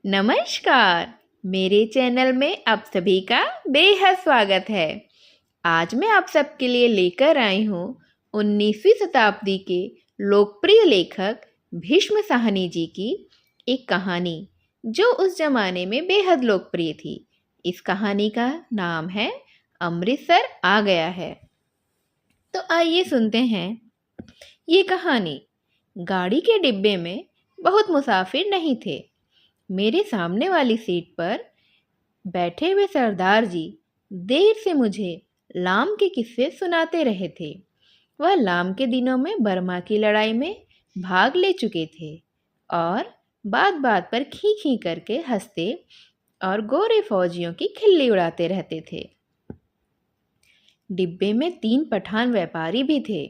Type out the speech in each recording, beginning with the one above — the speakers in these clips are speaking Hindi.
नमस्कार। मेरे चैनल में आप सभी का बेहद स्वागत है। आज मैं आप सबके लिए लेकर आई हूँ 19वीं शताब्दी के लोकप्रिय लेखक भीष्म साहनी जी की एक कहानी जो उस जमाने में बेहद लोकप्रिय थी। इस कहानी का नाम है अमृतसर आ गया है। तो आइए सुनते हैं ये कहानी। गाड़ी के डिब्बे में बहुत मुसाफिर नहीं थे। मेरे सामने वाली सीट पर बैठे हुए सरदार जी देर से मुझे लाम के किस्से सुनाते रहे थे। वह लाम के दिनों में बर्मा की लड़ाई में भाग ले चुके थे और बात बात पर खी खी करके हंसते और गोरे फौजियों की खिल्ली उड़ाते रहते थे। डिब्बे में 3 पठान व्यापारी भी थे।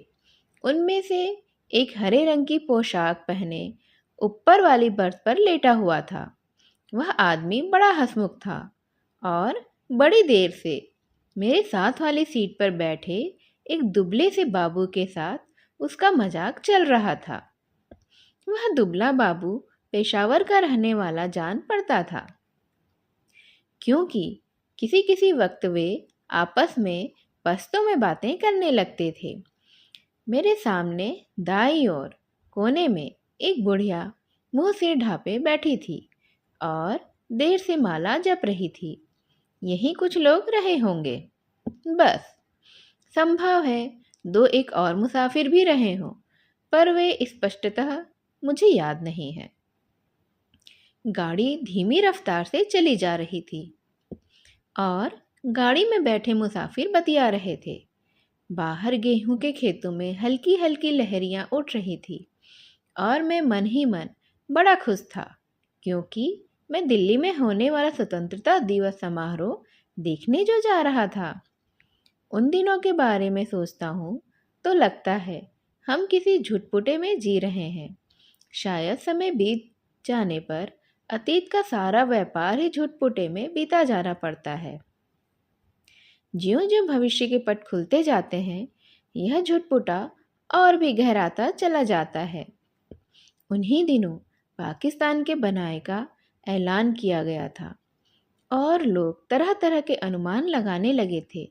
उनमें से एक हरे रंग की पोशाक पहने ऊपर वाली बर्थ पर लेटा हुआ था। वह आदमी बड़ा हंसमुख था और बड़ी देर से मेरे साथ वाली सीट पर बैठे एक दुबले से बाबू के साथ उसका मजाक चल रहा था। वह दुबला बाबू पेशावर का रहने वाला जान पड़ता था, क्योंकि किसी किसी वक्त वे आपस में पश्तो में बातें करने लगते थे। मेरे सामने दाईं ओर कोने में एक बुढ़िया मुंह सिर ढांपे बैठी थी और देर से माला जप रही थी। यही कुछ लोग रहे होंगे। बस संभव है 2-1 और मुसाफिर भी रहे हों, पर वे स्पष्टतः मुझे याद नहीं है। गाड़ी धीमी रफ्तार से चली जा रही थी और गाड़ी में बैठे मुसाफिर बतिया रहे थे। बाहर गेहूं के खेतों में हल्की हल्की लहरियां उठ रही थी और मैं मन ही मन बड़ा खुश था, क्योंकि मैं दिल्ली में होने वाला स्वतंत्रता दिवस समारोह देखने जो जा रहा था। उन दिनों के बारे में सोचता हूँ तो लगता है हम किसी झुटपुटे में जी रहे हैं। शायद समय बीत जाने पर अतीत का सारा व्यापार ही झुटपुटे में बीता जाना पड़ता है। ज्यों ज्यों भविष्य के पट खुलते जाते हैं, यह झुटपुटा और भी गहराता चला जाता है। उन्हीं दिनों पाकिस्तान के बनाए का ऐलान किया गया था और लोग तरह तरह के अनुमान लगाने लगे थे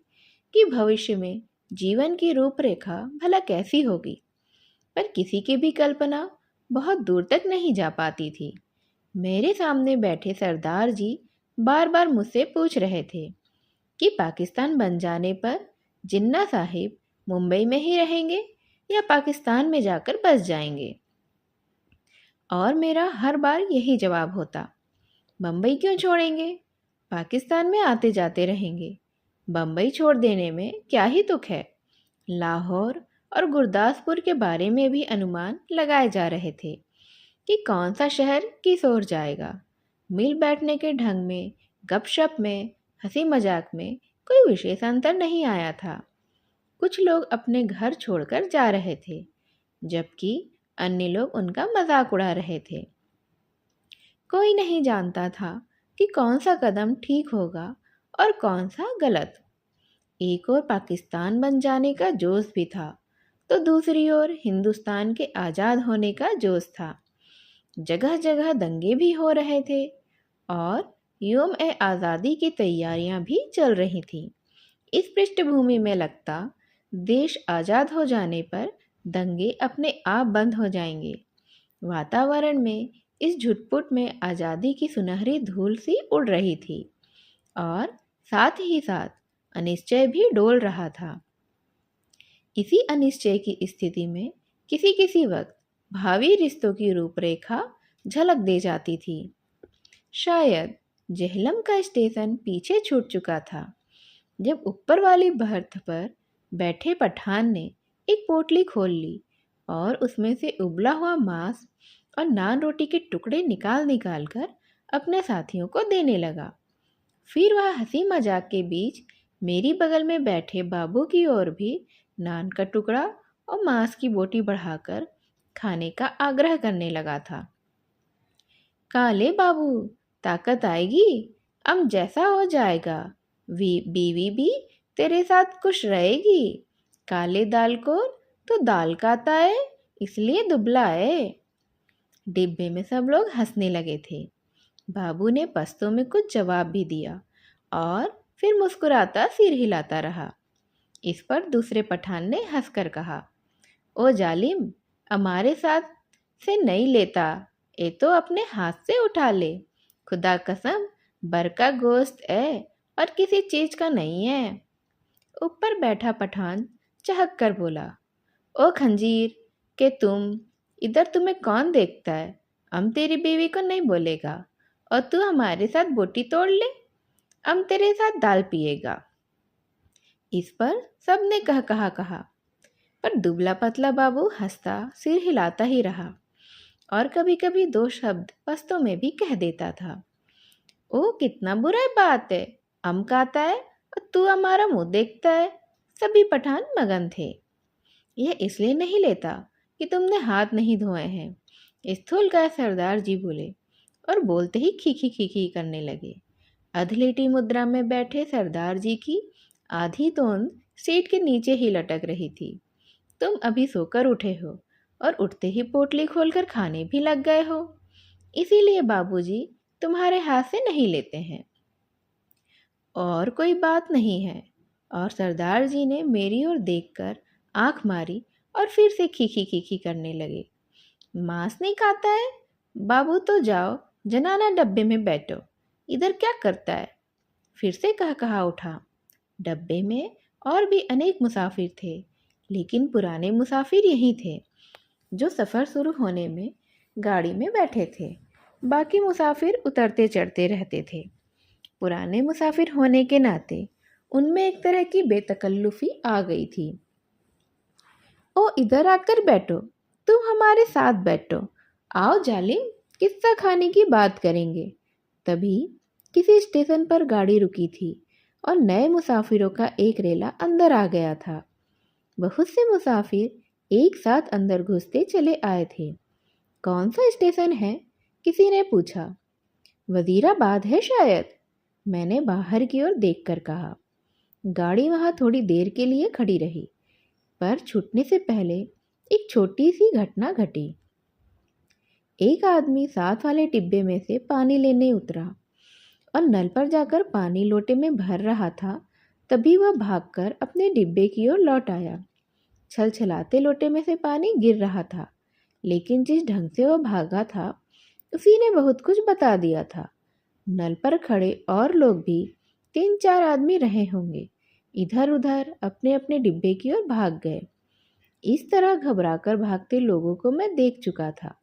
कि भविष्य में जीवन की रूपरेखा भला कैसी होगी, पर किसी की भी कल्पना बहुत दूर तक नहीं जा पाती थी। मेरे सामने बैठे सरदार जी बार बार मुझसे पूछ रहे थे कि पाकिस्तान बन जाने पर जिन्ना साहिब मुंबई में ही रहेंगे या पाकिस्तान में जाकर बस जाएंगे। और मेरा हर बार यही जवाब होता, बम्बई क्यों छोड़ेंगे, पाकिस्तान में आते जाते रहेंगे। बम्बई छोड़ देने में क्या ही दुख है। लाहौर और गुरदासपुर के बारे में भी अनुमान लगाए जा रहे थे कि कौन सा शहर किस ओर जाएगा। मिल बैठने के ढंग में, गपशप में, हंसी मजाक में कोई विशेष अंतर नहीं आया था। कुछ लोग अपने घर छोड़कर जा रहे थे, जबकि अन्य लोग उनका मजाक उड़ा रहे थे। कोई नहीं जानता था कि कौन सा कदम ठीक होगा और कौन सा गलत। एक ओर पाकिस्तान बन जाने का जोश भी था, तो दूसरी ओर हिंदुस्तान के आज़ाद होने का जोश था। जगह जगह दंगे भी हो रहे थे और यौम ए आज़ादी की तैयारियां भी चल रही थीं। इस पृष्ठभूमि में लगता देश आज़ाद हो जाने पर दंगे अपने आप बंद हो जाएंगे। वातावरण में इस झुटपुट में आज़ादी की सुनहरी धूल सी उड़ रही थी और साथ ही साथ अनिश्चय भी डोल रहा था। इसी अनिश्चय की स्थिति में किसी किसी वक्त भावी रिश्तों की रूपरेखा झलक दे जाती थी। शायद जेहलम का स्टेशन पीछे छूट चुका था जब ऊपर वाली बर्थ पर बैठे पठान ने एक पोटली खोल ली और उसमें से उबला हुआ मांस और नान रोटी के टुकड़े निकाल निकाल कर अपने साथियों को देने लगा। फिर वह हंसी मजाक के बीच मेरी बगल में बैठे बाबू की ओर भी नान का टुकड़ा और मांस की बोटी बढ़ाकर खाने का आग्रह करने लगा था। काले बाबू, ताकत आएगी, अब जैसा हो जाएगा, बीवी भी तेरे साथ खुश रहेगी। काले दाल को तो दाल खाता है, इसलिए दुबला है। डिब्बे में सब लोग हंसने लगे थे। बाबू ने पश्तो में कुछ जवाब भी दिया और फिर मुस्कुराता सिर हिलाता रहा। इस पर दूसरे पठान ने हंसकर कहा, ओ जालिम, हमारे साथ से नहीं लेता, ये तो अपने हाथ से उठा ले। खुदा कसम, बर का गोश्त है और किसी चीज का नहीं है। ऊपर बैठा पठान चहक कर बोला, ओ खंजीर के तुम, इधर तुम्हें कौन देखता है? हम तेरी बीवी को नहीं बोलेगा और तू हमारे साथ बोटी तोड़ ले, हम तेरे साथ दाल पिएगा। इस पर सबने कहा, पर दुबला पतला बाबू हंसता सिर हिलाता ही रहा और कभी कभी दो शब्द पश्तो में भी कह देता था। ओ कितना बुरा बात है, हम कहता है और तू हमारा मुंह देखता है। सभी पठान मगन थे। यह इसलिए नहीं लेता कि तुमने हाथ नहीं धोए हैं, स्थूलकाय सरदार जी बोले और बोलते ही खीखी खीखी करने लगे। अधलेटी मुद्रा में बैठे सरदार जी की आधी तोंद सीट के नीचे ही लटक रही थी। तुम अभी सोकर उठे हो और उठते ही पोटली खोलकर खाने भी लग गए हो, इसीलिए बाबूजी तुम्हारे हाथ से नहीं लेते हैं। और कोई बात नहीं है। और सरदार जी ने मेरी ओर देखकर आंख मारी और फिर से खीखी खीखी करने लगे। मांस नहीं खाता है? बाबू तो जाओ जनाना डब्बे में बैठो, इधर क्या करता है? फिर से कहा उठा। डब्बे में और भी अनेक मुसाफिर थे, लेकिन पुराने मुसाफिर यही थे जो सफ़र शुरू होने में गाड़ी में बैठे थे। बाकी मुसाफिर उतरते चढ़ते रहते थे। पुराने मुसाफिर होने के नाते उनमें एक तरह की बेतकल्लुफ़ी आ गई थी। ओ इधर आकर बैठो, तुम हमारे साथ बैठो, आओ जालिम, किस्सा खाने की बात करेंगे। तभी किसी स्टेशन पर गाड़ी रुकी थी और नए मुसाफिरों का एक रेला अंदर आ गया था। बहुत से मुसाफिर एक साथ अंदर घुसते चले आए थे। कौन सा स्टेशन है? किसी ने पूछा। वजीराबाद है शायद, मैंने बाहर की ओर देखकर कहा। गाड़ी वहां थोड़ी देर के लिए खड़ी रही, पर छूटने से पहले एक छोटी सी घटना घटी। एक आदमी साथ वाले डिब्बे में से पानी लेने उतरा और नल पर जाकर पानी लोटे में भर रहा था। तभी वह भागकर अपने डिब्बे की ओर लौट आया। छलछलाते लोटे में से पानी गिर रहा था, लेकिन जिस ढंग से वह भागा था उसी ने बहुत कुछ बता दिया था। नल पर खड़े और लोग भी 3-4 आदमी रहे होंगे, इधर उधर अपने अपने डिब्बे की ओर भाग गए। इस तरह घबराकर भागते लोगों को मैं देख चुका था।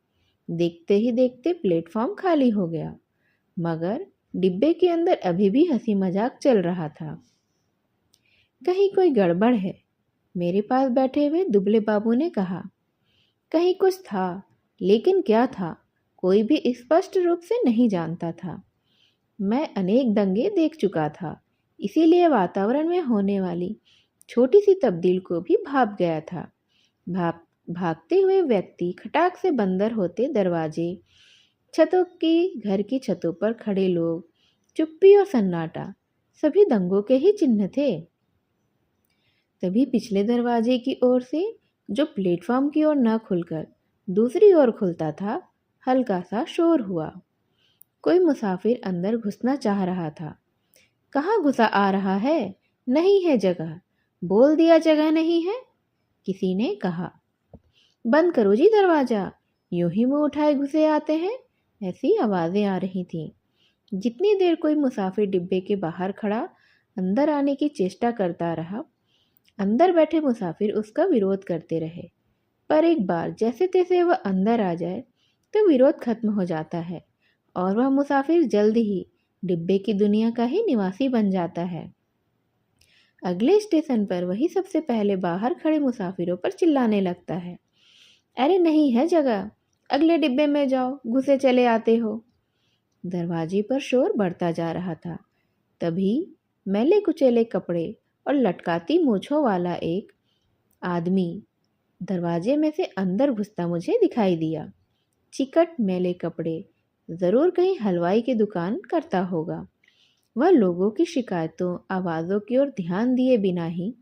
देखते ही देखते प्लेटफॉर्म खाली हो गया, मगर डिब्बे के अंदर अभी भी हंसी मजाक चल रहा था। कहीं कोई गड़बड़ है, मेरे पास बैठे हुए दुबले बाबू ने कहा। कहीं कुछ था, लेकिन क्या था कोई भी स्पष्ट रूप से नहीं जानता था। मैं अनेक दंगे देख चुका था, इसीलिए वातावरण में होने वाली छोटी सी तब्दील को भी भाप गया था। भागते हुए व्यक्ति, खटाक से बंदर होते दरवाजे, छतों की घर की छतों पर खड़े लोग, चुप्पी और सन्नाटा, सभी दंगों के ही चिन्ह थे। तभी पिछले दरवाजे की ओर से, जो प्लेटफॉर्म की ओर न खुलकर दूसरी ओर खुलता था, हल्का सा शोर हुआ। कोई मुसाफिर अंदर घुसना चाह रहा था। कहाँ घुसा आ रहा है? नहीं है जगह, बोल दिया जगह नहीं है, किसी ने कहा। बंद करो जी दरवाजा, यूं ही मुंह उठाए घुसे आते हैं, ऐसी आवाजें आ रही थीं। जितनी देर कोई मुसाफिर डिब्बे के बाहर खड़ा अंदर आने की चेष्टा करता रहा, अंदर बैठे मुसाफिर उसका विरोध करते रहे। पर एक बार जैसे तैसे वह अंदर आ जाए तो विरोध खत्म हो जाता है और वह मुसाफिर जल्द ही डिब्बे की दुनिया का ही निवासी बन जाता है। अगले स्टेशन पर वही सबसे पहले बाहर खड़े मुसाफिरों पर चिल्लाने लगता है, अरे नहीं है जगह, अगले डिब्बे में जाओ, घुसे चले आते हो। दरवाजे पर शोर बढ़ता जा रहा था। तभी मैले कुचेले कपड़े और लटकाती मूंछों वाला एक आदमी दरवाजे में से अंदर घुसता मुझे दिखाई दिया। चिकट मैले कपड़े, जरूर कहीं हलवाई की दुकान करता होगा। वह लोगों की शिकायतों, आवाज़ों की ओर ध्यान दिए बिना ही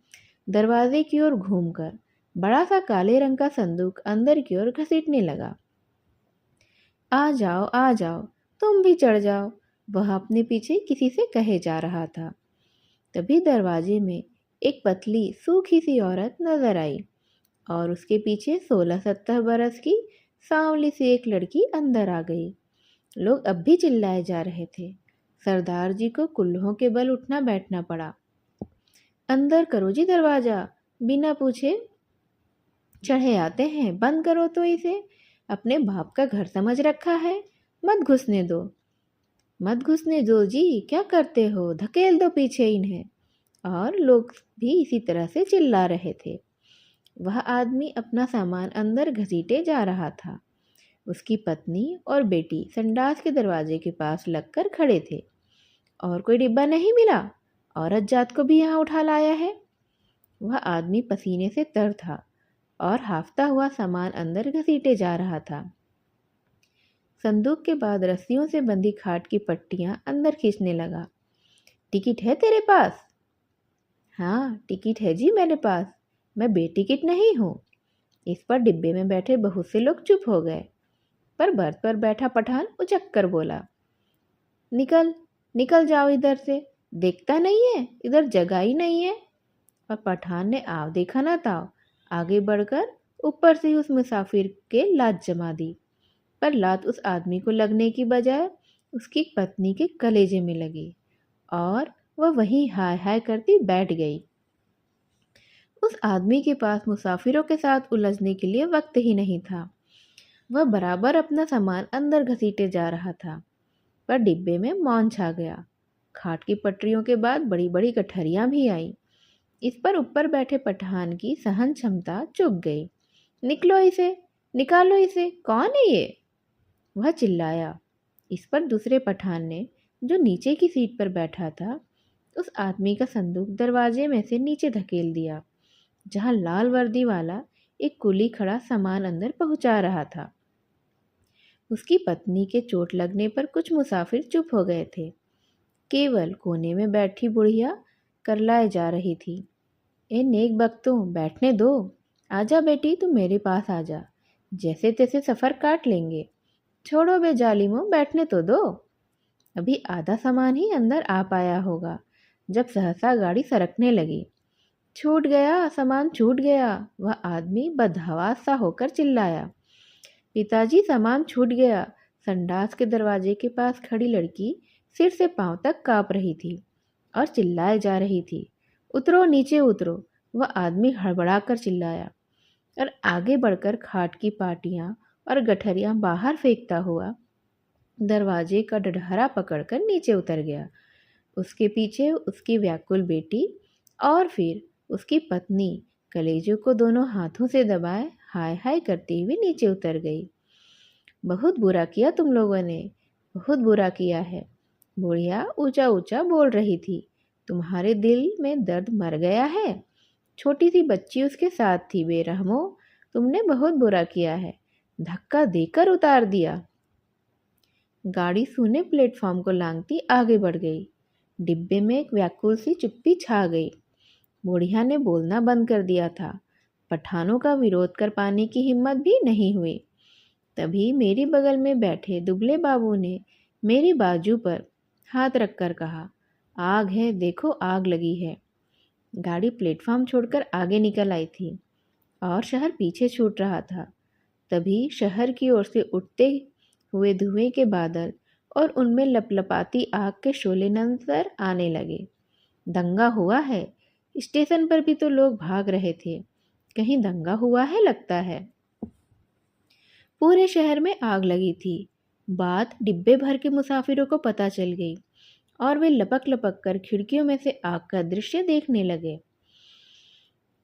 दरवाजे की ओर घूमकर बड़ा सा काले रंग का संदूक अंदर की ओर घसीटने लगा। आ जाओ, तुम भी चढ़ जाओ, वह अपने पीछे किसी से कहे जा रहा था। तभी दरवाजे में एक पतली सूखी सी औरत नजर आई और उसके पीछे 16-17 बरस की सांवली सी एक लड़की अंदर आ गई। लोग अब भी चिल्लाए जा रहे थे। सरदार जी को कुल्लों के बल उठना बैठना पड़ा। अंदर करो जी दरवाजा, बिना पूछे चढ़े आते हैं, बंद करो तो इसे। अपने बाप का घर समझ रखा है, मत घुसने दो, मत घुसने दो जी, क्या करते हो, धकेल दो पीछे इन्हें। और लोग भी इसी तरह से चिल्ला रहे थे। वह आदमी अपना सामान अंदर घसीटे जा रहा था। उसकी पत्नी और बेटी संडास के दरवाजे के पास लगकर खड़े थे। और कोई डिब्बा नहीं मिला, औरत जात को भी यहाँ उठा लाया है। वह आदमी पसीने से तर था और हाफता हुआ सामान अंदर घसीटे जा रहा था। संदूक के बाद रस्सियों से बंधी खाट की पट्टियां अंदर खींचने लगा। टिकट है तेरे पास? हाँ टिकट है जी मेरे पास, मैं बेटिकट नहीं हूँ। इस पर डिब्बे में बैठे बहुत से लोग चुप हो गए, पर बर्थ पर बैठा पठान उचक कर बोला, निकल निकल जाओ इधर से, देखता नहीं है इधर जगह ही नहीं है। और पठान ने आव देखा ना ताव आगे बढ़कर ऊपर से ही उस मुसाफिर के लात जमा दी। पर लात उस आदमी को लगने की बजाय उसकी पत्नी के कलेजे में लगी और वह वहीं हाय हाय करती बैठ गई। उस आदमी के पास मुसाफिरों के साथ उलझने के लिए वक्त ही नहीं था। वह बराबर अपना सामान अंदर घसीटे जा रहा था, पर डिब्बे में मौन छा गया। खाट की पटरियों के बाद बड़ी बड़ी गठरियां भी आईं। इस पर ऊपर बैठे पठान की सहन क्षमता चुक गई। निकलो इसे, निकालो इसे, कौन है ये? वह चिल्लाया। इस पर दूसरे पठान ने, जो नीचे की सीट पर बैठा था, उस आदमी का संदूक दरवाजे में से नीचे धकेल दिया, जहां लाल वर्दी वाला एक कुली खड़ा सामान अंदर पहुंचा रहा था। उसकी पत्नी के चोट लगने पर कुछ मुसाफिर चुप हो गए थे। केवल कोने में बैठी बुढ़िया करलाए जा रही थी। ए नेक बख्तों, बैठने दो, आजा बेटी तू मेरे पास आजा, जैसे तैसे सफ़र काट लेंगे। छोड़ो बे जालिमों, बैठने तो दो। अभी आधा सामान ही अंदर आ पाया होगा जब सहसा गाड़ी सरकने लगी। छूट गया, सामान छूट गया, वह आदमी बदहवास सा होकर चिल्लाया। पिताजी सामान छूट गया। संडास के दरवाजे के पास खड़ी लड़की सिर से पांव तक कांप रही थी और चिल्लाए जा रही थी, उतरो नीचे उतरो। वह आदमी हड़बड़ा कर चिल्लाया और आगे बढ़कर खाट की पाटियां और गठरियां बाहर फेंकता हुआ दरवाजे का डंडहरा पकड़कर नीचे उतर गया। उसके पीछे उसकी व्याकुल बेटी और फिर उसकी पत्नी कलेजों को दोनों हाथों से दबाए हाय हाय करती हुई नीचे उतर गई। बहुत बुरा किया तुम लोगों ने, बहुत बुरा किया है, बुढ़िया ऊंचा ऊंचा बोल रही थी। तुम्हारे दिल में दर्द मर गया है। छोटी सी बच्ची उसके साथ थी। बेरहमो, तुमने बहुत बुरा किया है, धक्का देकर उतार दिया। गाड़ी सूने प्लेटफॉर्म को लांघती आगे बढ़ गई। डिब्बे में एक व्याकुल सी चुप्पी छा गई। बुढ़िया ने बोलना बंद कर दिया था। पठानों का विरोध कर पाने की हिम्मत भी नहीं हुई। तभी मेरी बगल में बैठे दुबले बाबू ने मेरी बाजू पर हाथ रखकर कहा, आग है, देखो आग लगी है। गाड़ी प्लेटफॉर्म छोड़कर आगे निकल आई थी और शहर पीछे छूट रहा था। तभी शहर की ओर से उठते हुए धुएं के बादल और उनमें लपलपाती आग के शोले नजर आने लगे। दंगा हुआ है। स्टेशन पर भी तो लोग भाग रहे थे। कहीं दंगा हुआ है लगता है। पूरे शहर में आग लगी थी। बात डिब्बे भर के मुसाफिरों को पता चल गई और वे लपक लपक कर खिड़कियों में से आग का दृश्य देखने लगे।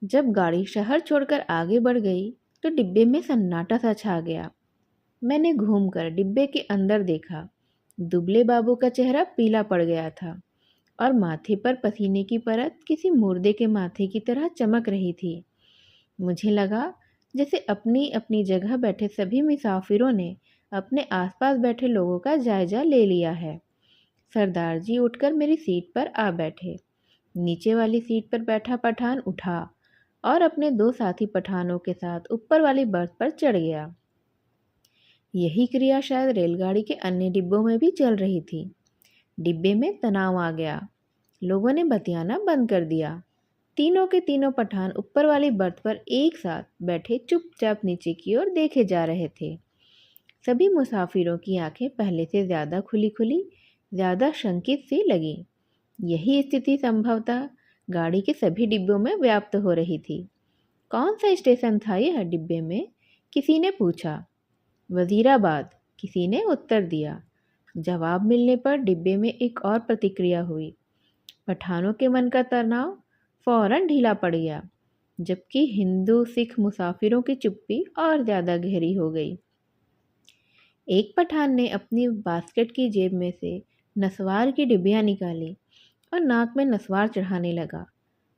जब गाड़ी शहर छोड़कर आगे बढ़ गई तो डिब्बे में सन्नाटा सा छा गया। मैंने घूमकर डिब्बे के अंदर देखा। दुबले बाबू का चेहरा पीला पड़ गया था और माथे पर पसीने की परत किसी मुर्दे के माथे की तरह चमक रही थी। मुझे लगा जैसे अपनी अपनी जगह बैठे सभी मुसाफिरों ने अपने आसपास बैठे लोगों का जायजा ले लिया है। सरदार जी उठकर मेरी सीट पर आ बैठे। नीचे वाली सीट पर बैठा पठान उठा और अपने दो साथी पठानों के साथ ऊपर वाली बर्थ पर चढ़ गया। यही क्रिया शायद रेलगाड़ी के अन्य डिब्बों में भी चल रही थी। डिब्बे में तनाव आ गया। लोगों ने बतियाना बंद कर दिया। तीनों के तीनों पठान ऊपर वाली बर्थ पर एक साथ बैठे चुपचाप नीचे की ओर देखे जा रहे थे। सभी मुसाफिरों की आंखें पहले से ज्यादा खुली खुली, ज्यादा शंकित सी लगी। यही स्थिति संभवतः गाड़ी के सभी डिब्बों में व्याप्त हो रही थी। कौन सा स्टेशन था यह डिब्बे में? किसी ने पूछा। वजीराबाद, किसी ने उत्तर दिया। जवाब मिलने पर डिब्बे में एक और प्रतिक्रिया हुई। पठानों के मन का तनाव फौरन ढीला पड़ गया, जबकि हिंदू सिख मुसाफिरों की चुप्पी और ज्यादा गहरी हो गई। एक पठान ने अपनी बास्केट की जेब में से नस्वार की डिब्बियां निकाली और नाक में नस्वार चढ़ाने लगा।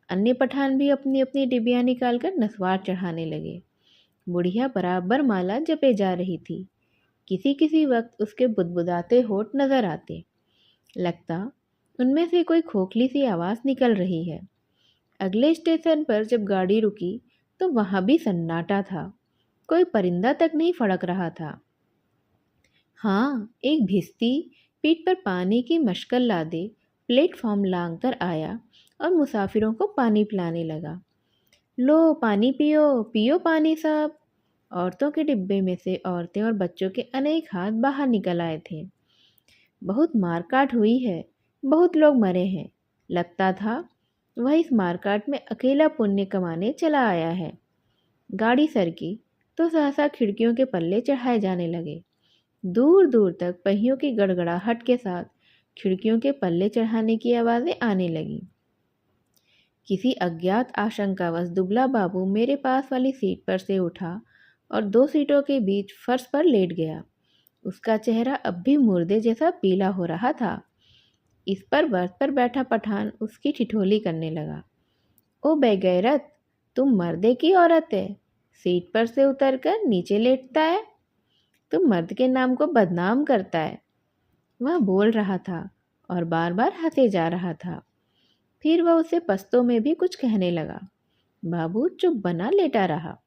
अन्य पठान भी अपनी अपनी डिब्बियां निकालकर नस्वार चढ़ाने लगे। बुढ़िया बराबर माला जपे जा रही थी। किसी किसी वक्त उसके बुदबुदाते होठ नजर आते। लगता उनमें से कोई खोखली सी आवाज निकल रही है। अगले स्टेशन पर जब गाड़ी रुकी तो वहां भी सन्नाटा था। कोई परिंदा तक नहीं फड़क रहा था। हाँ, एक भिश्ती पीठ पर पानी की मशकल लादे प्लेटफॉर्म लांग कर आया और मुसाफिरों को पानी पिलाने लगा। लो पानी पियो, पियो पानी साहब। औरतों के डिब्बे में से औरतें और बच्चों के अनेक हाथ बाहर निकल आए थे। बहुत मारकाट हुई है, बहुत लोग मरे हैं। लगता था वह इस मारकाट में अकेला पुण्य कमाने चला आया है। गाड़ी सरकी तो सहसा खिड़कियों के पल्ले चढ़ाए जाने लगे। दूर दूर तक पहियों की गड़गड़ाहट के साथ खिड़कियों के पल्ले चढ़ाने की आवाजें आने लगीं। किसी अज्ञात आशंकावश दुबला बाबू मेरे पास वाली सीट पर से उठा और दो सीटों के बीच फर्श पर लेट गया। उसका चेहरा अब भी मुर्दे जैसा पीला हो रहा था। इस पर बर्थ पर बैठा पठान उसकी ठिठोली करने लगा। ओ बेगैरत, तुम मर्दे की औरत है, सीट पर से उतरकर नीचे लेटता है, तुम मर्द के नाम को बदनाम करता है। वह बोल रहा था और बार बार हंसे जा रहा था। फिर वह उसे पश्तो में भी कुछ कहने लगा। बाबू चुप बना लेटा रहा।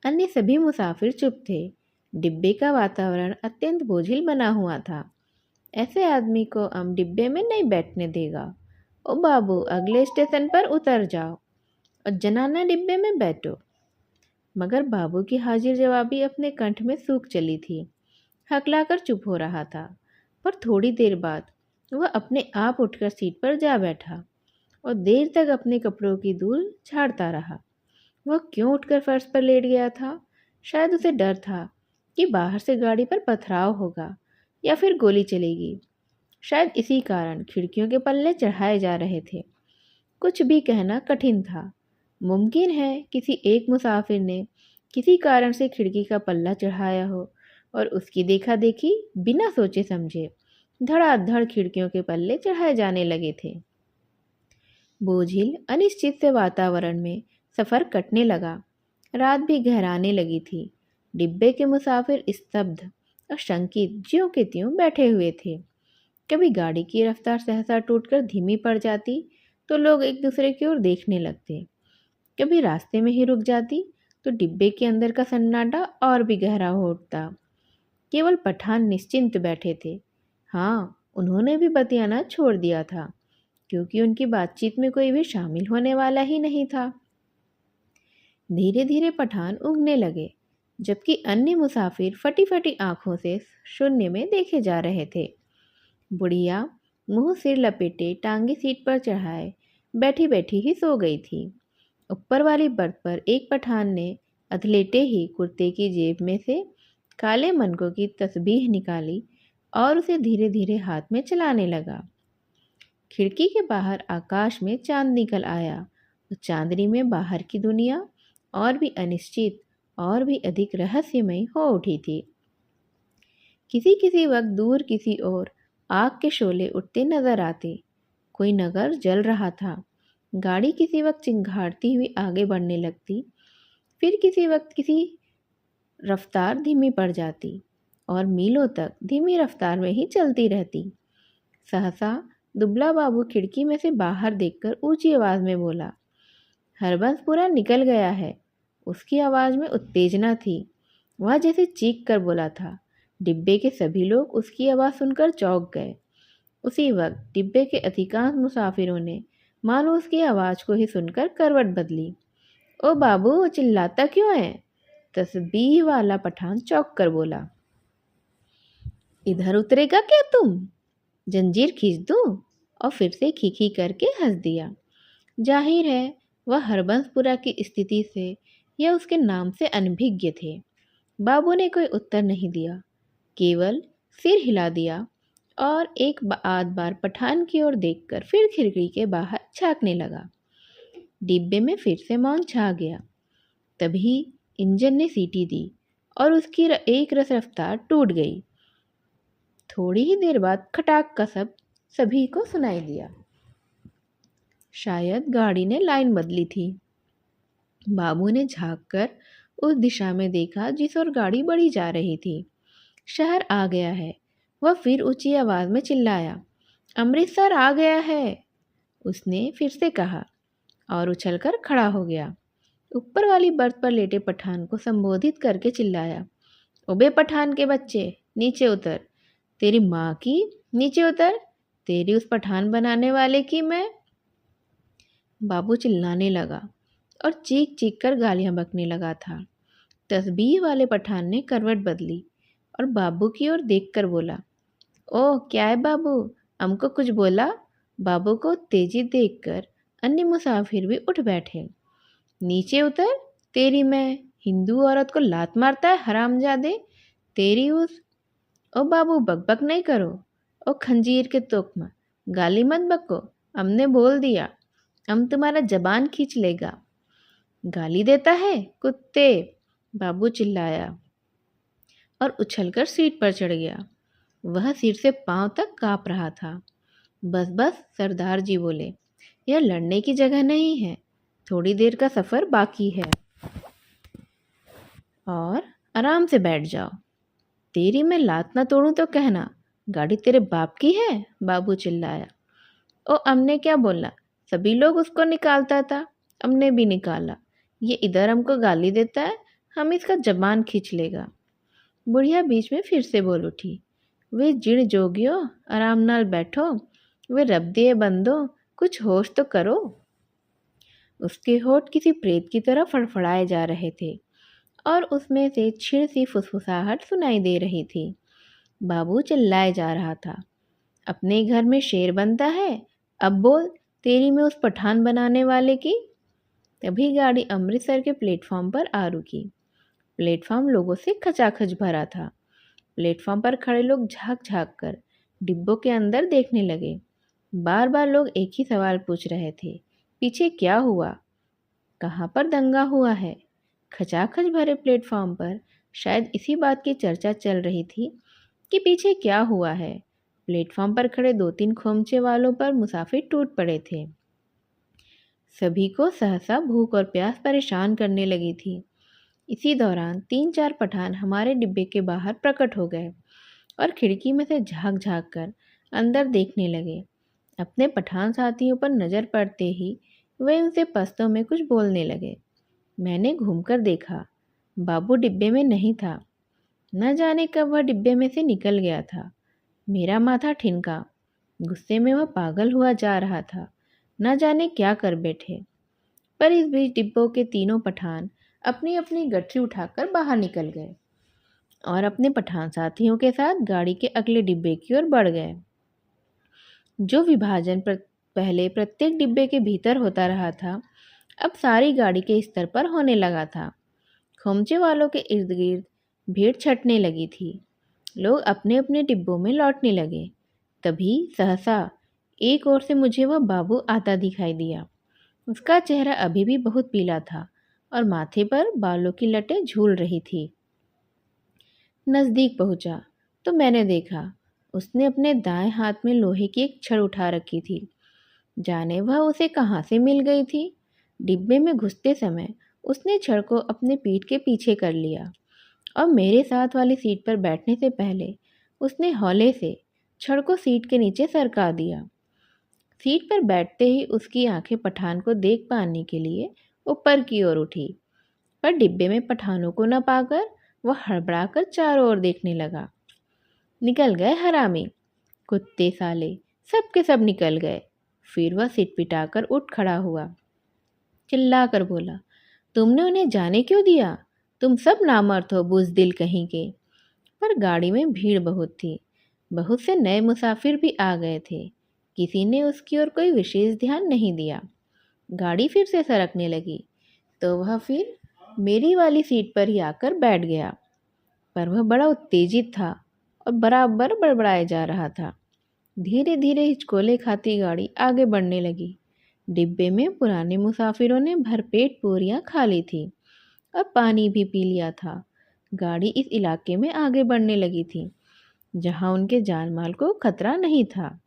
अन्य सभी मुसाफिर चुप थे। डिब्बे का वातावरण अत्यंत बोझिल बना हुआ था। ऐसे आदमी को हम डिब्बे में नहीं बैठने देगा। ओ बाबू, अगले स्टेशन पर उतर जाओ और जनाना डिब्बे में बैठो। मगर बाबू की हाजिर जवाबी अपने कंठ में सूख चली थी। हकलाकर चुप हो रहा था। पर थोड़ी देर बाद वह अपने आप उठकर सीट पर जा बैठा और देर तक अपने कपड़ों की धूल झाड़ता रहा। वह क्यों उठकर फर्श पर लेट गया था? शायद उसे डर था कि बाहर से गाड़ी पर पथराव होगा या फिर गोली चलेगी। शायद इसी कारण खिड़कियों के पल्ले चढ़ाए जा रहे थे। कुछ भी कहना कठिन था। मुमकिन है किसी एक मुसाफिर ने किसी कारण से खिड़की का पल्ला चढ़ाया हो और उसकी देखा देखी बिना सोचे समझे धड़ाधड़ खिड़कियों के पल्ले चढ़ाए जाने लगे थे। बोझिल अनिश्चित से वातावरण में सफर कटने लगा। रात भी गहराने लगी थी। डिब्बे के मुसाफिर स्तब्ध और शंकित ज्यों के त्यों बैठे हुए थे। कभी गाड़ी की रफ्तार सहसा टूटकर धीमी पड़ जाती तो लोग एक दूसरे की ओर देखने लगते। कभी रास्ते में ही रुक जाती तो डिब्बे के अंदर का सन्नाटा और भी गहरा हो उठता। केवल पठान निश्चिंत बैठे थे। हाँ, उन्होंने भी बतियाना छोड़ दिया था, क्योंकि उनकी बातचीत में कोई भी शामिल होने वाला ही नहीं था। धीरे धीरे पठान उगने लगे, जबकि अन्य मुसाफिर फटी फटी आंखों से शून्य में देखे जा रहे थे। बुढ़िया मुंह सिर लपेटे टांगे सीट पर चढ़ाए बैठी बैठी ही सो गई थी। ऊपर वाली बर्थ पर एक पठान ने अधलेटे ही कुर्ते की जेब में से काले मनकों की तस्बीह निकाली और उसे धीरे धीरे हाथ में चलाने लगा। खिड़की के बाहर आकाश में चांद निकल आया और चांदनी में बाहर की दुनिया और भी अनिश्चित और भी अधिक रहस्यमय हो उठी थी। किसी किसी वक्त दूर किसी ओर आग के शोले उठते नजर आते। कोई नगर जल रहा था। गाड़ी किसी वक्त चिंगाड़ती हुई आगे बढ़ने लगती, फिर किसी वक्त किसी रफ्तार धीमी पड़ जाती और मीलों तक धीमी रफ्तार में ही चलती रहती। सहसा दुबला बाबू खिड़की में से बाहर देखकर ऊंची आवाज में बोला, हरबंस पूरा निकल गया है। उसकी आवाज में उत्तेजना थी। वह जैसे चीख कर बोला था। डिब्बे के सभी लोग उसकी आवाज़ सुनकर चौंक गए। उसी वक्त डिब्बे के अधिकांश मुसाफिरों ने मानो उसकी आवाज़ को ही सुनकर करवट बदली। ओ बाबू, चिल्लाता क्यों है? तस्बीह वाला पठान चौंक कर बोला। इधर उतरेगा क्या तुम? जंजीर खींच दूं? और फिर से खीखी करके हंस दिया। जाहिर है वह हरबंसपुरा की स्थिति से या उसके नाम से अनभिज्ञ थे। बाबू ने कोई उत्तर नहीं दिया, केवल सिर हिला दिया और एक आध बार पठान की ओर देखकर फिर खिड़की के बाहर झांकने लगा। डिब्बे में फिर से मौन छा गया। तभी इंजन ने सीटी दी और उसकी एक रस रफ्तार टूट गई। थोड़ी ही देर बाद खटाक का शब्द सभी को सुनाई दिया। शायद गाड़ी ने लाइन बदली थी। बाबू ने झांककर उस दिशा में देखा जिस ओर गाड़ी बढ़ी जा रही थी। शहर आ गया है, वह फिर ऊंची आवाज में चिल्लाया। अमृतसर आ गया है, उसने फिर से कहा और उछलकर खड़ा हो गया। ऊपर वाली बर्थ पर लेटे पठान को संबोधित करके चिल्लाया, ओबे पठान के बच्चे, नीचे उतर। तेरी माँ की, नीचे उतर। तेरी उस पठान बनाने वाले की मैं। बाबू चिल्लाने लगा और चीख चीख कर गालियां बकने लगा था। तस्बीह वाले पठान ने करवट बदली और बाबू की ओर देखकर बोला, ओह क्या है बाबू, हमको कुछ बोला? बाबू को तेजी देखकर अन्य मुसाफिर भी उठ बैठे। नीचे उतर, तेरी मैं। हिंदू औरत को लात मारता है हरामजादे। तेरी उस। ओ बाबू बकबक नहीं करो। ओ खंजीर के तोकमा, गाली मत बको। हमने बोल दिया, हम तुम्हारा जबान खींच लेगा। गाली देता है कुत्ते, बाबू चिल्लाया और उछलकर सीट पर चढ़ गया। वह सिर से पांव तक कांप रहा था। बस बस, सरदार जी बोले, यह लड़ने की जगह नहीं है। थोड़ी देर का सफ़र बाकी है और आराम से बैठ जाओ। तेरी मैं लात ना तोड़ूं तो कहना, गाड़ी तेरे बाप की है, बाबू चिल्लाया। ओ हमने क्या बोला? सभी लोग उसको निकालता था, हमने भी निकाला। ये इधर हमको गाली देता है, हम इसका जबान खींच लेगा। बुढ़िया बीच में फिर से बोल उठी, वे जिण जोगियो, आराम नाल बैठो। वे रब दिए बंदो, कुछ होश तो करो। उसके होठ किसी प्रेत की तरह फड़फड़ाए जा रहे थे और उसमें से छीण सी फुसफुसाहट सुनाई दे रही थी। बाबू चिल्लाए जा रहा था, अपने घर में शेर बनता है, अब बोल तेरी में उस पठान बनाने वाले की। तभी गाड़ी अमृतसर के प्लेटफॉर्म पर आ रुकी। प्लेटफॉर्म लोगों से खचाखच भरा था। प्लेटफॉर्म पर खड़े लोग झांक झांक कर डिब्बों के अंदर देखने लगे। बार बार लोग एक ही सवाल पूछ रहे थे, पीछे क्या हुआ, कहाँ पर दंगा हुआ है। खचाखच भरे प्लेटफॉर्म पर शायद इसी बात की चर्चा चल रही थी कि पीछे क्या हुआ है। प्लेटफॉर्म पर खड़े दो तीन खोमचे वालों पर मुसाफिर टूट पड़े थे। सभी को सहसा भूख और प्यास परेशान करने लगी थी। इसी दौरान तीन चार पठान हमारे डिब्बे के बाहर प्रकट हो गए और खिड़की में से झांक झांक कर अंदर देखने लगे। अपने पठान साथियों पर नज़र पड़ते ही वे उनसे पश्तो में कुछ बोलने लगे। मैंने घूमकर देखा, बाबू डिब्बे में नहीं था। न जाने कब वह डिब्बे में से निकल गया था। मेरा माथा ठिनका। गुस्से में वह पागल हुआ जा रहा था, न जाने क्या कर बैठे। पर इस बीच डिब्बों के तीनों पठान अपनी अपनी गठरी उठाकर बाहर निकल गए और अपने पठान साथियों के साथ गाड़ी के अगले डिब्बे की ओर बढ़ गए। जो विभाजन पहले प्रत्येक डिब्बे के भीतर होता रहा था, अब सारी गाड़ी के स्तर पर होने लगा था। खोमचे वालों के इर्द गिर्द भीड़ छटने लगी थी। लोग अपने अपने डिब्बों में लौटने लगे। तभी सहसा एक ओर से मुझे वह बाबू आता दिखाई दिया। उसका चेहरा अभी भी बहुत पीला था और माथे पर बालों की लटें झूल रही थी। नज़दीक पहुंचा तो मैंने देखा, उसने अपने दाएं हाथ में लोहे की एक छड़ उठा रखी थी। जाने वह उसे कहाँ से मिल गई थी। डिब्बे में घुसते समय उसने छड़ को अपने पीठ के पीछे कर लिया और मेरे साथ वाली सीट पर बैठने से पहले उसने हौले से छड़ को सीट के नीचे सरका दिया। सीट पर बैठते ही उसकी आंखें पठान को देख पाने के लिए ऊपर की ओर उठी, पर डिब्बे में पठानों को न पाकर वह हड़बड़ाकर चारों ओर देखने लगा। निकल गए हरामी, कुत्ते साले, सब के सब निकल गए। फिर वह सिटपिटाकर उठ खड़ा हुआ, चिल्ला कर बोला, तुमने उन्हें जाने क्यों दिया? तुम सब नामर्द हो, बुज़दिल कहीं के। पर गाड़ी में भीड़ बहुत थी। बहुत से नए मुसाफिर भी आ गए थे। किसी ने उसकी ओर कोई विशेष ध्यान नहीं दिया। गाड़ी फिर से सरकने लगी तो वह फिर मेरी वाली सीट पर ही आकर बैठ गया। पर वह बड़ा उत्तेजित था और बराबर बड़बड़ाए जा रहा था। धीरे धीरे हिचकोले खाती गाड़ी आगे बढ़ने लगी। डिब्बे में पुराने मुसाफिरों ने भरपेट पूरियां खा ली थी और पानी भी पी लिया था। गाड़ी इस इलाके में आगे बढ़ने लगी थी जहां उनके जान माल को खतरा नहीं था।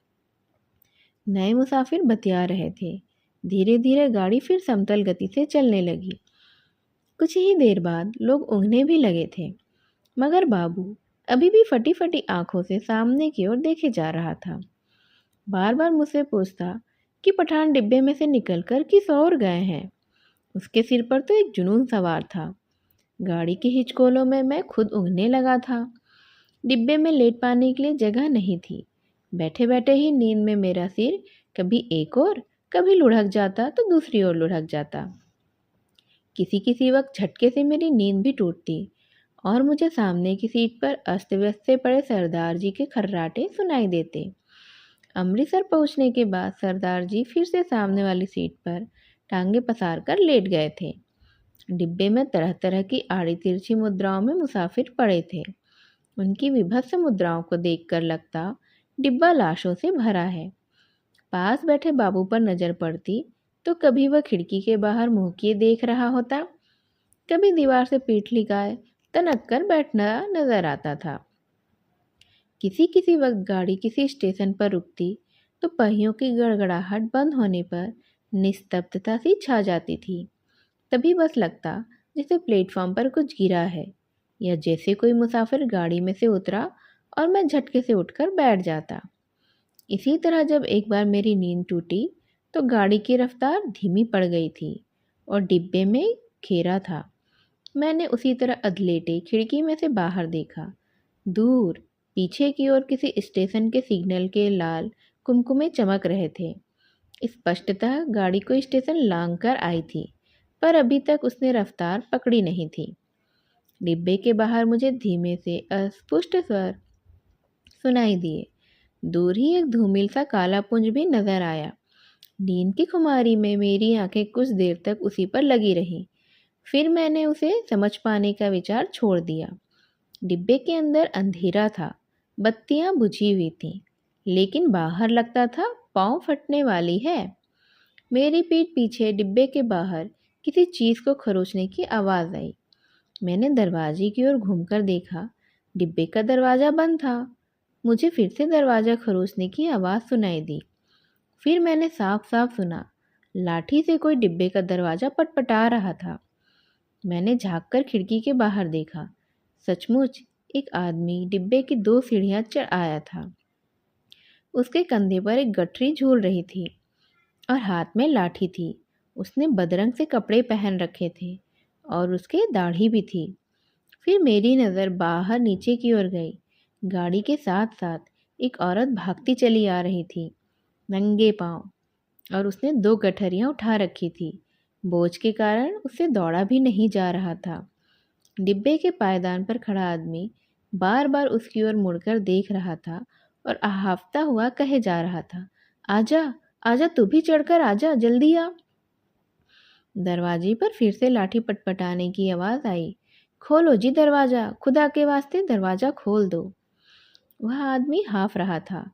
नए मुसाफिर बतिया रहे थे। धीरे धीरे गाड़ी फिर समतल गति से चलने लगी। कुछ ही देर बाद लोग ऊँघने भी लगे थे, मगर बाबू अभी भी फटी फटी आंखों से सामने की ओर देखे जा रहा था। बार बार मुझसे पूछता कि पठान डिब्बे में से निकलकर किस ओर गए हैं। उसके सिर पर तो एक जुनून सवार था। गाड़ी के हिचकोलों में मैं खुद ऊँघने लगा था। डिब्बे में लेट पाने के लिए जगह नहीं थी। बैठे बैठे ही नींद में मेरा सिर कभी एक ओर, कभी लुढ़क जाता तो दूसरी ओर लुढ़क जाता। किसी किसी वक्त झटके से मेरी नींद भी टूटती और मुझे सामने की सीट पर अस्त व्यस्त से पड़े सरदार जी के खर्राटे सुनाई देते। अमृतसर पहुंचने के बाद सरदार जी फिर से सामने वाली सीट पर टांगे पसार कर लेट गए थे। डिब्बे में तरह तरह की आड़ी तिरछी मुद्राओं में मुसाफिर पड़े थे। उनकी विभत्स मुद्राओं को देखकर लगता डिब्बा लाशों से भरा है। पास बैठे बाबू पर नजर पड़ती तो कभी वह खिड़की के बाहर मुंह किए देख रहा होता, कभी दीवार से पीठ लिकाए तनक कर बैठना नजर आता था। किसी किसी वक्त गाड़ी किसी स्टेशन पर रुकती तो पहियों की गड़गड़ाहट बंद होने पर निस्तब्धता सी छा जाती थी। तभी बस लगता जैसे प्लेटफॉर्म पर कुछ गिरा है, या जैसे कोई मुसाफिर गाड़ी में से उतरा और मैं झटके से उठकर बैठ जाता। इसी तरह जब एक बार मेरी नींद टूटी तो गाड़ी की रफ्तार धीमी पड़ गई थी और डिब्बे में घेरा था। मैंने उसी तरह अधलेटे खिड़की में से बाहर देखा। दूर पीछे की ओर किसी स्टेशन के सिग्नल के लाल कुमकुमे चमक रहे थे। स्पष्टतः गाड़ी कोई स्टेशन लांघ कर आई थी, पर अभी तक उसने रफ्तार पकड़ी नहीं थी। डिब्बे के बाहर मुझे धीमे से अस्पष्ट स्वर सुनाई दिए। दूर ही एक धूमिल सा काला पुंज भी नजर आया। नींद की खुमारी में मेरी आंखें कुछ देर तक उसी पर लगी रहीं। फिर मैंने उसे समझ पाने का विचार छोड़ दिया। डिब्बे के अंदर अंधेरा था, बत्तियां बुझी हुई थीं, लेकिन बाहर लगता था पाँव फटने वाली है। मेरी पीठ पीछे डिब्बे के बाहर किसी चीज़ को खरोचने की आवाज़ आई। मैंने दरवाजे की ओर घूमकर देखा। डिब्बे का दरवाज़ा बंद था। मुझे फिर से दरवाज़ा खरोचने की आवाज़ सुनाई दी। फिर मैंने साफ साफ सुना लाठी से कोई डिब्बे का दरवाज़ा पटपटा रहा था। मैंने झांककर खिड़की के बाहर देखा। सचमुच एक आदमी डिब्बे की 2 सीढ़ियां चढ़ आया था। उसके कंधे पर एक गठरी झूल रही थी और हाथ में लाठी थी। उसने बदरंग से कपड़े पहन रखे थे और उसके दाढ़ी भी थी। फिर मेरी नज़र बाहर नीचे की ओर गई। गाड़ी के साथ साथ एक औरत भागती चली आ रही थी, नंगे पांव, और उसने 2 गठरियाँ उठा रखी थी। बोझ के कारण उससे दौड़ा भी नहीं जा रहा था। डिब्बे के पायदान पर खड़ा आदमी बार बार उसकी ओर मुड़कर देख रहा था और आहाफ्ता हुआ कहे जा रहा था, आजा आजा, तू भी चढ़कर आजा, जल्दी आ। दरवाजे पर फिर से लाठी पटपटाने की आवाज़ आई। खोलो जी दरवाज़ा, खुदा के वास्ते दरवाज़ा खोल दो। वह आदमी हाँफ रहा था।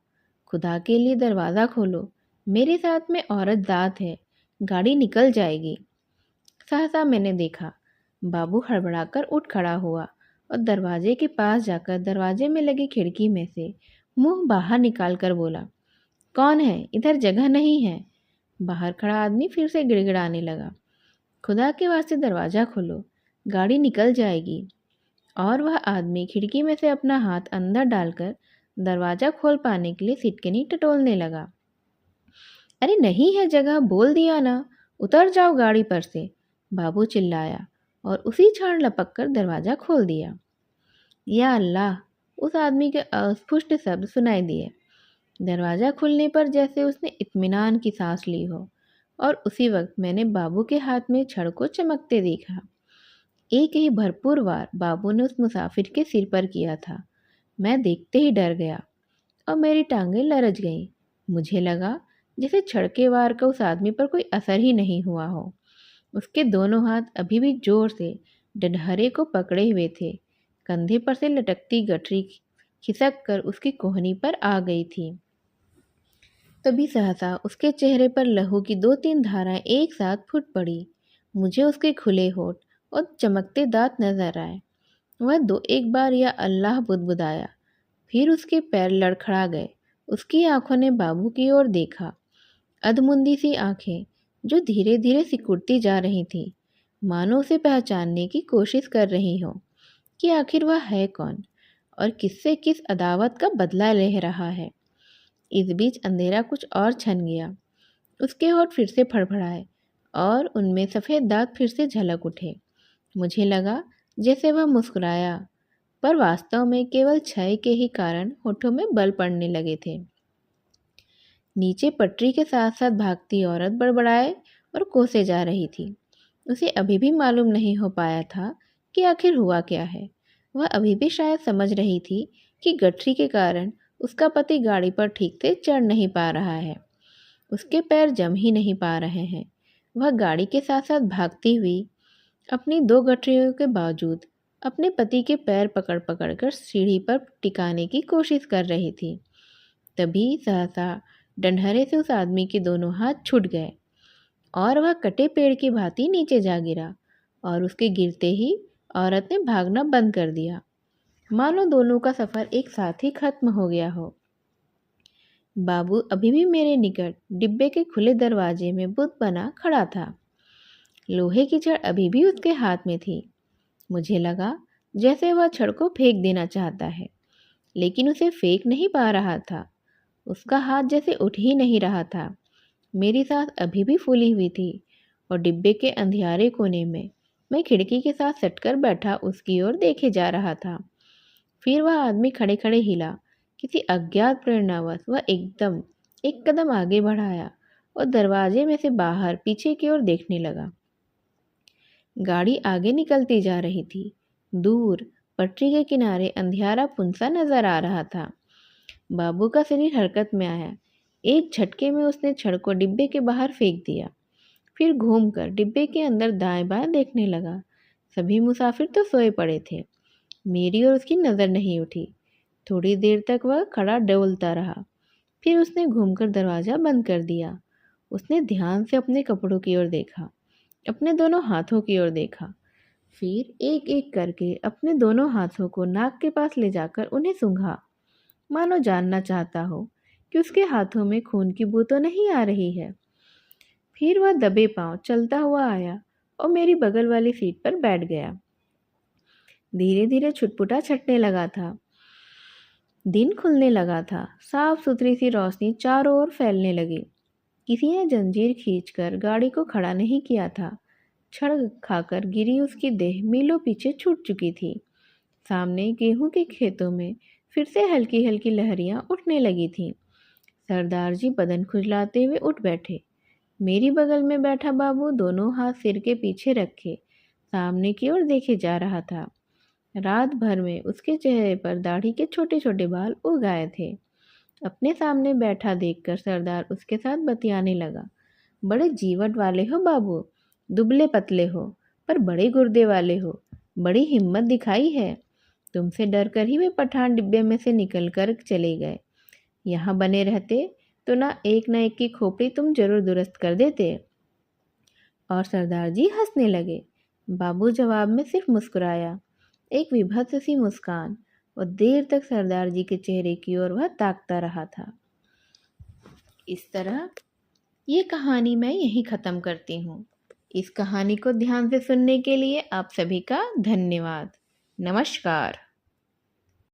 खुदा के लिए दरवाज़ा खोलो, मेरे साथ में औरत जात है, गाड़ी निकल जाएगी। सहसा मैंने देखा। बाबू हड़बड़ाकर उठ खड़ा हुआ और दरवाजे के पास जाकर दरवाजे में लगी खिड़की में से मुंह बाहर निकाल कर बोला, कौन है? इधर जगह नहीं है। बाहर खड़ा आदमी फिर से गिड़गिड़ाने लगा, खुदा के वास्ते दरवाज़ा खोलो, गाड़ी निकल जाएगी। और वह आदमी खिड़की में से अपना हाथ अंदर डालकर दरवाज़ा खोल पाने के लिए सिटकनी टटोलने लगा। अरे नहीं है जगह, बोल दिया ना, उतर जाओ गाड़ी पर से, बाबू चिल्लाया और उसी क्षण लपक कर दरवाज़ा खोल दिया। या अल्लाह! उस आदमी के अस्पष्ट शब्द सुनाई दिए। दरवाज़ा खुलने पर जैसे उसने इत्मीनान की सांस ली हो, और उसी वक्त मैंने बाबू के हाथ में छड़ को चमकते देखा। एक ही भरपूर वार बाबू ने उस मुसाफिर के सिर पर किया था। मैं देखते ही डर गया और मेरी टांगें लरच गईं। मुझे लगा जैसे छड़ के वार का उस आदमी पर कोई असर ही नहीं हुआ हो। उसके दोनों हाथ अभी भी जोर से डंडहरे को पकड़े हुए थे। कंधे पर से लटकती गठरी खिसक कर उसकी कोहनी पर आ गई थी। तभी सहसा उसके चेहरे पर लहू की 2-3 धाराएं एक साथ फूट पड़ी। मुझे उसके खुले होठ और चमकते दांत नजर आए। वह 2-1 बार या अल्लाह बुदबुदाया। फिर उसके पैर लड़खड़ा गए। उसकी आंखों ने बाबू की ओर देखा, अधमुंदी सी आंखें जो धीरे धीरे सिकुड़ती जा रही थी, मानो उसे पहचानने की कोशिश कर रही हो कि आखिर वह है कौन और किससे किस अदावत का बदला ले रहा है। इस बीच अंधेरा कुछ और छन गया। उसके होठ फिर से फड़फड़ाए और उनमें सफ़ेद दांत फिर से झलक उठे। मुझे लगा जैसे वह मुस्कुराया, पर वास्तव में केवल क्षय के ही कारण होठों में बल पड़ने लगे थे। नीचे पटरी के साथ साथ भागती औरत बड़बड़ाए और कोसे जा रही थी। उसे अभी भी मालूम नहीं हो पाया था कि आखिर हुआ क्या है। वह अभी भी शायद समझ रही थी कि गठरी के कारण उसका पति गाड़ी पर ठीक से चढ़ नहीं पा रहा है, उसके पैर जम ही नहीं पा रहे हैं। वह गाड़ी के साथ साथ भागती हुई अपनी 2 गठरियों के बावजूद अपने पति के पैर पकड़ पकड़ कर सीढ़ी पर टिकाने की कोशिश कर रही थी। तभी सहसा डंडहरे से उस आदमी के दोनों हाथ छूट गए और वह कटे पेड़ की भांति नीचे जा गिरा, और उसके गिरते ही औरत ने भागना बंद कर दिया, मानो दोनों का सफर एक साथ ही खत्म हो गया हो। बाबू अभी भी मेरे निकट डिब्बे के खुले दरवाजे में बुत बना खड़ा था। लोहे की छड़ अभी भी उसके हाथ में थी। मुझे लगा जैसे वह छड़ को फेंक देना चाहता है, लेकिन उसे फेंक नहीं पा रहा था। उसका हाथ जैसे उठ ही नहीं रहा था। मेरी सांस अभी भी फूली हुई थी और डिब्बे के अंधियारे कोने में मैं खिड़की के साथ सटकर बैठा उसकी ओर देखे जा रहा था। फिर वह आदमी खड़े खड़े हिला। किसी अज्ञात प्रेरणावश वह एकदम एक कदम आगे बढ़ाया और दरवाजे में से बाहर पीछे की ओर देखने लगा। गाड़ी आगे निकलती जा रही थी। दूर पटरी के किनारे अंधियारा पुंसा नजर आ रहा था। बाबू का शरीर हरकत में आया। एक झटके में उसने छड़ को डिब्बे के बाहर फेंक दिया। फिर घूमकर डिब्बे के अंदर दाएं बाएं देखने लगा। सभी मुसाफिर तो सोए पड़े थे। मेरी और उसकी नज़र नहीं उठी। थोड़ी देर तक वह खड़ा डोलता रहा। फिर उसने घूमकर दरवाज़ा बंद कर दिया। उसने ध्यान से अपने कपड़ों की ओर देखा, अपने दोनों हाथों की ओर देखा। फिर एक एक करके अपने दोनों हाथों को नाक के पास ले जाकर उन्हें सूंघा, मानो जानना चाहता हो कि उसके हाथों में खून की बू तो नहीं आ रही है। फिर वह दबे पांव चलता हुआ आया और मेरी बगल वाली सीट पर बैठ गया। धीरे धीरे छुटपुटा छटने लगा था। दिन खुलने लगा था। साफ सुथरी सी रोशनी चारों ओर फैलने लगी। किसी ने जंजीर खींचकर गाड़ी को खड़ा नहीं किया था। छड़ खाकर गिरी उसकी देह मीलों पीछे छूट चुकी थी। सामने गेहूं के खेतों में फिर से हल्की हल्की लहरियां उठने लगी थीं। सरदार जी बदन खुजलाते हुए उठ बैठे। मेरी बगल में बैठा बाबू दोनों हाथ सिर के पीछे रखे सामने की ओर देखे जा रहा था। रात भर में उसके चेहरे पर दाढ़ी के छोटे छोटे बाल उग आए थे। अपने सामने बैठा देखकर सरदार उसके साथ बतियाने लगा। बड़े जीवट वाले हो बाबू, दुबले पतले हो, पर बड़े गुर्दे वाले हो। बड़ी हिम्मत दिखाई है। तुमसे डर कर ही वे पठान डिब्बे में से निकल कर चले गए। यहाँ बने रहते तो ना एक की खोपड़ी तुम जरूर दुरुस्त कर देते। और सरदार जी हंसने लगे। बाबू जवाब में सिर्फ मुस्कुराया, एक विभत्स सी मुस्कान, और देर तक सरदार जी के चेहरे की ओर वह ताकता रहा था। इस तरह ये कहानी मैं यहीं ख़त्म करती हूँ। इस कहानी को ध्यान से सुनने के लिए आप सभी का धन्यवाद। नमस्कार।